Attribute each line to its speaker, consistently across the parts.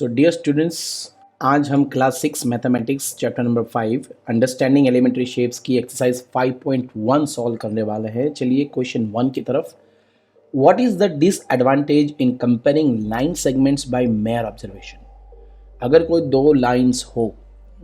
Speaker 1: सो dear students, आज हम class 6 mathematics chapter number 5 understanding elementary shapes की एक्सरसाइज 5.1 सॉल्व करने वाले हैं। चलिए क्वेश्चन 1 की तरफ। What is the disadvantage in comparing line segments by mere observation? अगर कोई दो लाइंस हो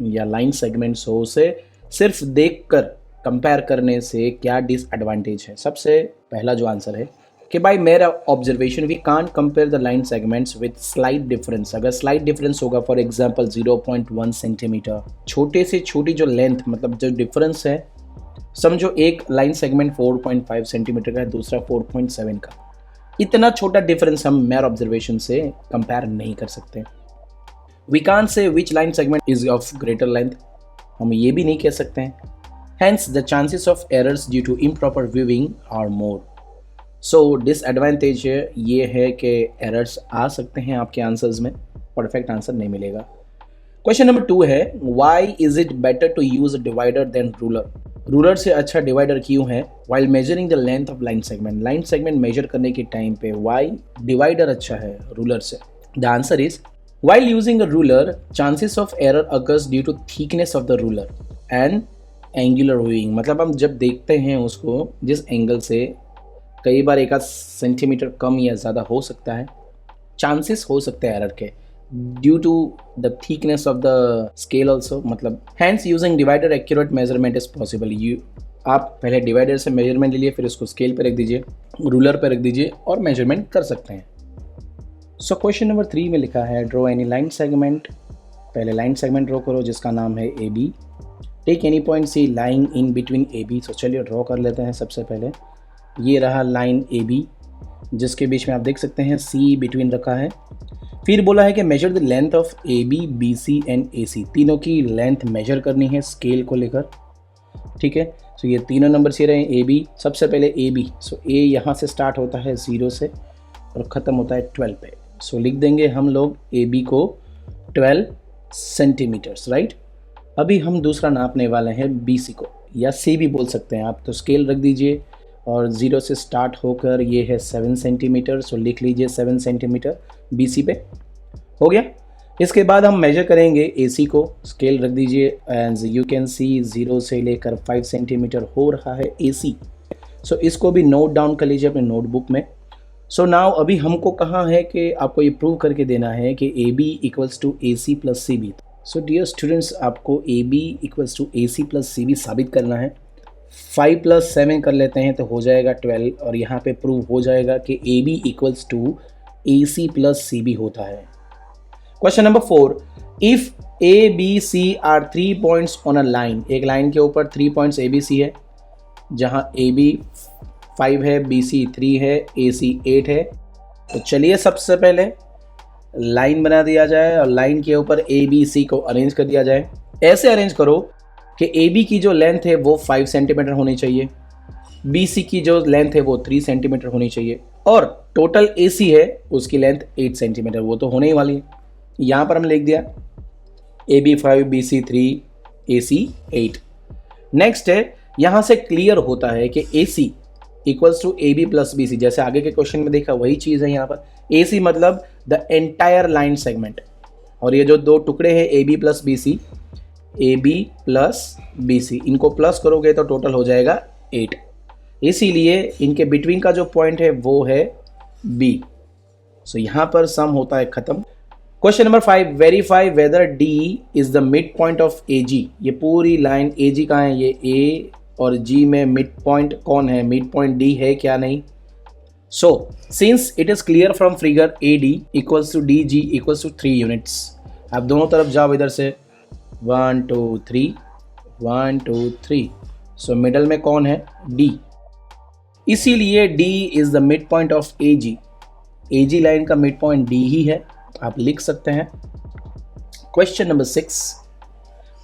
Speaker 1: या लाइन सेगमेंट्स हो, उसे सिर्फ देखकर कंपेयर करने से क्या डिसएडवांटेज है? सबसे पहला जो आंसर है कि by mere observation we can't compare the line segments with slight difference. अगर स्लाइट डिफरेंस होगा, फॉर एग्जांपल 0.1 सेंटीमीटर, छोटे से छोटी जो लेंथ मतलब जो डिफरेंस है, समझो एक लाइन सेगमेंट 4.5 सेंटीमीटर का है, दूसरा 4.7 का, इतना छोटा डिफरेंस हम मेयर ऑब्जर्वेशन से कंपेयर नहीं कर सकते। We can't say which line segment is of greater length, हम ये भी नहीं कह सकते हैं। Hence the chances of errors due to improper viewing are more. So disadvantage ये है कि एरर्स आ सकते हैं आपके आंसर्स में, परफेक्ट आंसर नहीं मिलेगा। क्वेश्चन नंबर 2 है, why is it better to use divider than ruler? Ruler से अच्छा डिवाइडर क्यों है? While measuring the length of line segment, line segment measure करने के टाइम पे व्हाई डिवाइडर अच्छा है रूलर से? The answer is while using a ruler chances of error occurs due to thickness of the ruler and angular viewing. मतलब हम जब देखते हैं उसको जिस एंगल से, कई बार 1 सेंटीमीटर कम या ज़्यादा हो सकता है, चांसेस हो सकते हैं एरर के due to the thickness of the scale also. मतलब hence using divider accurate measurement is possible. आप पहले डिवाइडर से मेजरमेंट ले लिए, फिर उसको स्केल पर रख दीजिए, रूलर पर रख दीजिए और मेजरमेंट कर सकते हैं। सो क्वेश्चन नंबर 3 में लिखा है, ड्रॉ एनी लाइन सेगमेंट। पहले लाइन सेगमेंट ड्रॉ करो जिसका नाम है A B. Take any point C line in between A B. तो चलिए ड्रॉ कर लेते हैं। सबसे पहले ये रहा लाइन ए बी, जिसके बीच में आप देख सकते हैं सी बिटवीन रखा है। फिर बोला है कि measure the length of A B, B C and A C. तीनों की लेंथ मेजर करनी है स्केल को लेकर, ठीक है। सो ये तीनों नंबर से रहे ए बी। सबसे पहले ए बी, सो ए यहाँ से स्टार्ट होता है 0 से और ख़त्म होता है 12 पे। सो लिख देंगे हम लोग ए बी को 12 सेंटीमीटर्स, राइट। अभी हम दूसरा नापने वाले हैं बी सी को, या सी भी बोल सकते हैं आप। तो स्केल रख दीजिए और 0 से स्टार्ट होकर ये है 7 सेंटीमीटर। सो लिख लीजिए 7 सेंटीमीटर बी सी पे। हो गया। इसके बाद हम मेजर करेंगे ए सी को। स्केल रख दीजिए एंड यू कैन सी 0 से लेकर 5 सेंटीमीटर हो रहा है ए सी। सो इसको भी नोट डाउन कर लीजिए अपने नोटबुक में। सो नाउ अभी हमको कहाँ है कि आपको ये प्रूव करके देना है कि A B equals to A C plus C B. So dear students, आपको A B equals to A C plus C B साबित करना है। 5 + 7 कर लेते हैं तो हो जाएगा 12, और यहाँ पे प्रूव हो जाएगा कि A B equals to A C plus C B होता है। Question number 4, if A B C are 3 points on a line. एक लाइन के ऊपर 3 पॉइंट्स ए बी सी है, जहाँ ए बी 5 है, बी सी 3 है, ए सी 8 है। तो चलिए सबसे पहले लाइन बना दिया जाए और लाइन के ऊपर ए बी सी को अरेंज कर दिया जाए। ऐसे अरेंज करो कि ए बी की जो लेंथ है वो 5 सेंटीमीटर होनी चाहिए, बी सी की जो लेंथ है वो 3 सेंटीमीटर होनी चाहिए, और टोटल ए सी है उसकी लेंथ 8 सेंटीमीटर, वो तो होने ही वाली है। यहाँ पर हम लिख दिया A B 5, B C 3, A C 8। Next है, यहाँ से क्लियर होता है कि A C equals to A B plus B C. जैसे आगे के क्वेश्चन में देखा वही चीज़ है यहाँ पर। ए सी मतलब द एंटायर लाइन सेगमेंट, और ये जो दो टुकड़े हैं A B plus B C, A B plus B C, इनको प्लस करोगे तो टोटल हो जाएगा 8। इसीलिए इनके बिटवीन का जो पॉइंट है वो है बी। सो यहाँ पर सम होता है ख़त्म। Question number 5, verify whether D is the mid point of A G. ये पूरी लाइन ए जी कहाँ है? ये ए और जी में मिड पॉइंट कौन है? मिड पॉइंट डी है क्या? नहीं। So since it is clear from figure A D equals to D G equals to 3 units. आप दोनों तरफ जाओ इधर से, 1 2 3, 1 2 3। सो मिडल में कौन है? डी। इसीलिए D is the mid point of A G. A G line का मिड पॉइंट डी ही है, आप लिख सकते हैं। Question number 6,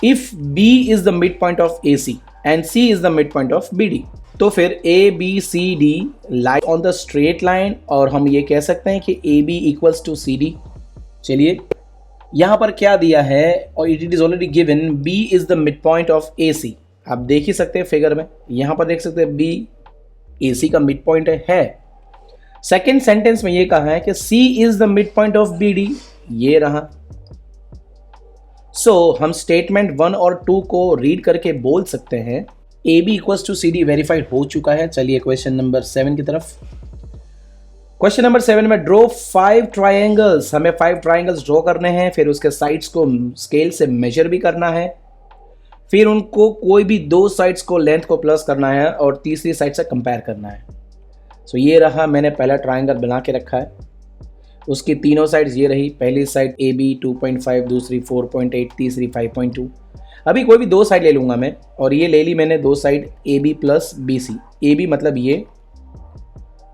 Speaker 1: if B is the mid point of A C and C is the mid point of B D, तो फिर A B C D lie on the straight line, और हम ये कह सकते हैं कि A B equals to C D. चलिए यहाँ पर क्या दिया है, और it is already given B is the mid point of A C. आप देख ही सकते हैं फिगर में, यहाँ पर देख सकते हैं बी ए सी का मिड पॉइंट है। सेकेंड सेंटेंस में ये कहा है कि C is the mid point of B D, ये रहा। हम स्टेटमेंट 1 और 2 को रीड करके बोल सकते हैं A B equals to C D verified हो चुका है। चलिए क्वेश्चन नंबर 7 की तरफ। क्वेश्चन नंबर 7 में ड्रॉ 5 ट्राइंगल्स, हमें 5 ट्राइंगल्स ड्रॉ करने हैं, फिर उसके साइड्स को स्केल से मेजर भी करना है, फिर उनको कोई भी 2 साइड्स को लेंथ को प्लस करना है और तीसरी साइड से कंपेयर करना है। ये रहा, मैंने पहला ट्राइंगल बना के रखा है, उसकी तीनों साइड्स ये रही। पहली साइड ए बी 2.5, दूसरी 4.8, तीसरी 5.2। अभी कोई भी 2 साइड ले लूँगा मैं, और ये ले ली मैंने 2 side A B plus B C. A B मतलब ये,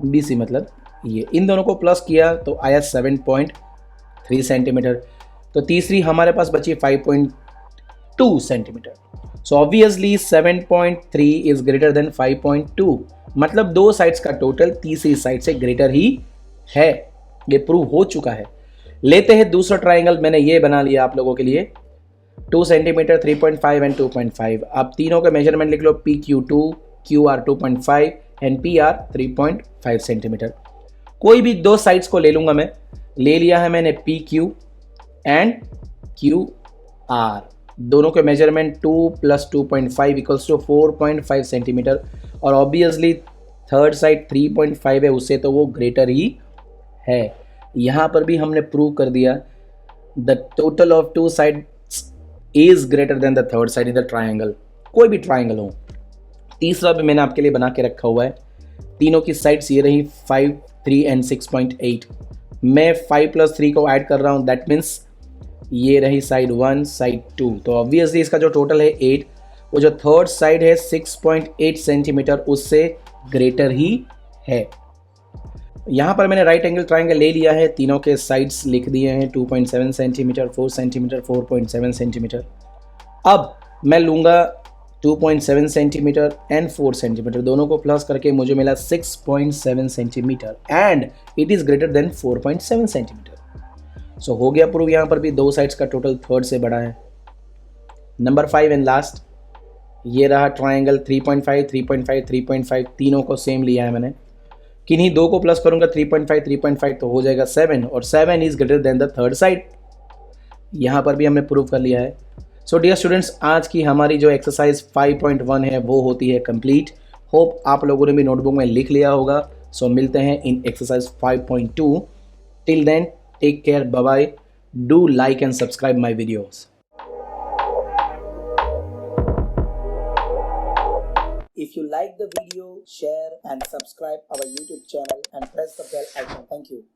Speaker 1: बी सी मतलब ये, इन दोनों को प्लस किया तो आया 7.3 सेंटीमीटर। तो तीसरी हमारे पास बची 5.2 centimetre. Obviously 7.3 is greater than 5.2, मतलब 2 साइड्स का टोटल तीसरी साइड से ग्रेटर ही है। ये प्रूव हो चुका है। लेते हैं दूसरा ट्राइंगल, मैंने ये बना लिया आप लोगों के लिए, 2 सेंटीमीटर, 3.5 एंड 2.5। आप तीनों का मेजरमेंट लिख लो, PQ2, QR 2.5 and PR 3.5 centimetre. कोई भी 2 साइड्स को ले लूंगा मैं। ले लिया है मैंने PQ एंड QR, दोनों के मेजरमेंट 2 + 2.5 इक्वल्स टू 4.5 सेंटीमीटर। और ऑब्वियसली थर्ड साइड 3.5 है, उससे तो वो ग्रेटर ही है। यहाँ पर भी हमने प्रूव कर दिया, the total of 2 sides is greater than the third side in the triangle, कोई भी ट्राइंगल हो। तीसरा भी मैंने आपके लिए बना के रखा हुआ है। तीनों की साइड्स ये रही 5, 3 एंड 6.8। मैं 5 + 3 को ऐड कर रहा हूँ, दैट मीन्स ये रही साइड 1, साइड 2। तो ऑब्वियसली इसका जो टोटल है 8, वो जो थर्ड साइड है 6.8 सेंटीमीटर, उससे ग्रेटर ही है। यहाँ पर मैंने राइट एंगल ट्राइंगल ले लिया है, तीनों के साइड्स लिख दिए हैं, 2.7 सेंटीमीटर, 4 सेंटीमीटर, 4.7 सेंटीमीटर। अब मैं लूँगा 2.7 सेंटीमीटर एंड 4 सेंटीमीटर, दोनों को प्लस करके मुझे मिला 6.7 centimetre and it is greater than 4.7 centimetre. हो गया प्रूव। यहाँ पर भी 2 साइड्स का टोटल थर्ड से बड़ा है। नंबर 5 एंड लास्ट, ये रहा ट्राइंगल 3.5, 3.5, 3.5, तीनों को सेम लिया है मैंने। किन्हीं 2 को प्लस करूंगा 3.5, 3.5 तो हो जाएगा 7, और 7 is greater than the third side. यहाँ पर भी हमने प्रूव कर लिया है। डियर स्टूडेंट्स, आज की हमारी जो एक्सरसाइज 5.1 है वो होती है कंप्लीट। होप आप लोगों ने भी नोटबुक में लिख लिया होगा। मिलते हैं in exercise 5.2। Till then, take care, bye bye. Do like and subscribe my videos. If you like the video, share and subscribe our YouTube channel and press the bell icon. Thank you.